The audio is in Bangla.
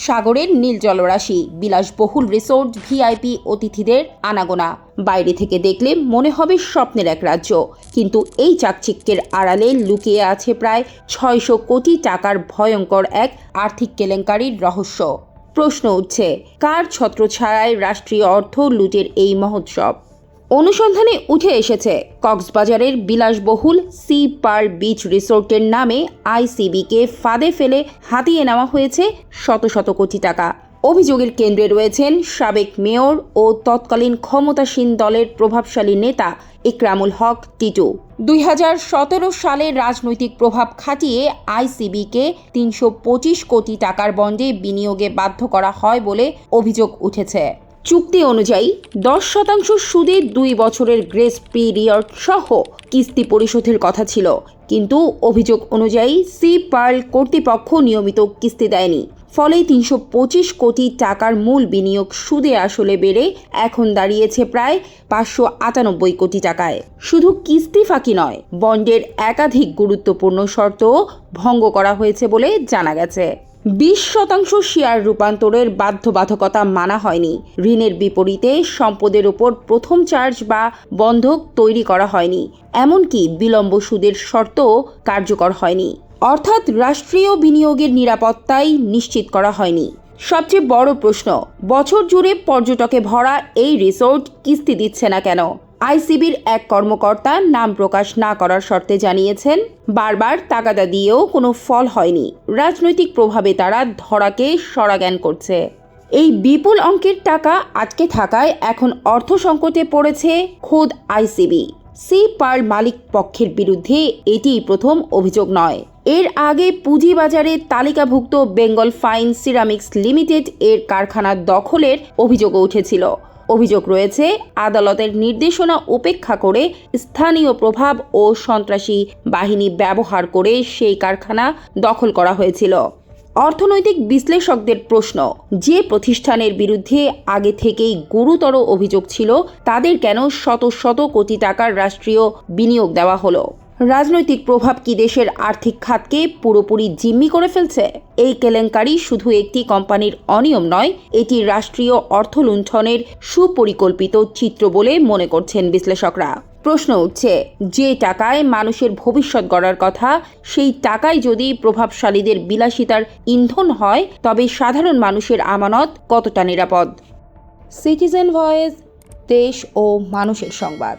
সাগরের নীল জলরাশি, বিলাসবহুল রিসোর্ট, ভিআইপি অতিথিদের আনাগোনা। বাইরে থেকে দেখলে মনে হবে স্বপ্নের এক রাজ্য, কিন্তু এই চাকচিক্যের আড়ালে লুকিয়ে আছে প্রায় 600 কোটি টাকার ভয়ঙ্কর এক আর্থিক কেলেঙ্কারির রহস্য। প্রশ্ন উঠছে, কার ছত্রছায়ায় রাষ্ট্রীয় অর্থ লুটের এই মহোৎসব? অনুসন্ধানে উঠে এসেছে, কক্সবাজারের বিলাসবহুল সি পার্ল বিচ রিসোর্টের নামে আইসিবিকে ফাঁদে ফেলে হাতিয়ে নেওয়া হয়েছে শত শত কোটি টাকা। অভিযোগের কেন্দ্রে রয়েছেন সাবেক মেয়র ও তৎকালীন ক্ষমতাসীন দলের প্রভাবশালী নেতা ইকরামুল হক টিটু। 2017 সালে রাজনৈতিক প্রভাব খাটিয়ে আইসিবিকে 325 কোটি টাকার বন্ডে বিনিয়োগে বাধ্য করা হয় বলে অভিযোগ উঠেছে। চুক্তি অনুযায়ী 10% সুদে 2 বছরের গ্রেস পিরিয়ড সহ কিস্তি পরিশোধের কথা ছিল, কিন্তু অভিযোগ অনুযায়ী সি পার্ল কর্তৃপক্ষ নিয়মিত কিস্তি দেয়নি। ফলে 325 কোটি টাকার মূল বিনিয়োগ সুদে আসলে বেড়ে এখন দাঁড়িয়েছে প্রায় 598 কোটি টাকায়। শুধু কিস্তি ফাঁকি নয়, বন্ডের একাধিক গুরুত্বপূর্ণ শর্তও ভঙ্গ করা হয়েছে বলে জানা গেছে। 20% শেয়ার রূপান্তরের বাধ্যবাধকতা মানা হয়নি। ঋণের বিপরীতে সম্পদের উপর প্রথম চার্জ বা বন্ধক তৈরি করা হয়নি। এমনকি বিলম্ব সুদের শর্তও কার্যকর হয়নি। অর্থাৎ রাষ্ট্রীয় বিনিয়োগের নিরাপত্তাই নিশ্চিত করা হয়নি। সবচেয়ে বড় প্রশ্ন, বছর জুড়ে পর্যটকে ভরা এই রিসোর্ট কিস্তি দিচ্ছে না কেন? আইসিবির এক কর্মকর্তা নাম প্রকাশ না করার শর্তে জানিয়েছেন, বারবার তাগাদা দিয়েও কোনো ফল হয়নি। রাজনৈতিক প্রভাবে তারা ধরাকে সরাজ্ঞান করছে। এই বিপুল অঙ্কের টাকা আটকে থাকায় এখন অর্থ সংকটে পড়েছে খোদ আইসিবি। সি পার্ল মালিক পক্ষের বিরুদ্ধে এটিই প্রথম অভিযোগ নয়। এর আগে পুঁজিবাজারে তালিকাভুক্ত বেঙ্গল ফাইন সিরামিক্স লিমিটেড এর কারখানা দখলের অভিযোগও উঠেছিল। অভিযোগ রয়েছে, আদালতের নির্দেশনা উপেক্ষা করে স্থানীয় প্রভাব ও সন্ত্রাসী বাহিনী ব্যবহার করে সেই কারখানা দখল করা হয়েছিল। অর্থনৈতিক বিশ্লেষকদের প্রশ্ন, যে প্রতিষ্ঠানের বিরুদ্ধে আগে থেকেই গুরুতর অভিযোগ ছিল, তাদের কেন শত শত কোটি টাকার রাষ্ট্রীয় বিনিয়োগ দেওয়া হলো? রাজনৈতিক প্রভাব কি দেশের আর্থিক খাতকে পুরোপুরি জিম্মি করে ফেলছে? এই কেলেঙ্কারি শুধু একটি কোম্পানির অনিয়ম নয়, এটি রাষ্ট্রীয় অর্থ লুণ্ঠনের সুপরিকল্পিত চিত্র বলে মনে করছেন বিশ্লেষকরা। প্রশ্ন উঠছে, যে টাকায় মানুষের ভবিষ্যৎ গড়ার কথা, সেই টাকায় যদি প্রভাবশালীদের বিলাসিতার ইন্ধন হয়, তবে সাধারণ মানুষের আমানত কতটা নিরাপদ? সিটিজেন ভয়েস, দেশ ও মানুষের সংবাদ।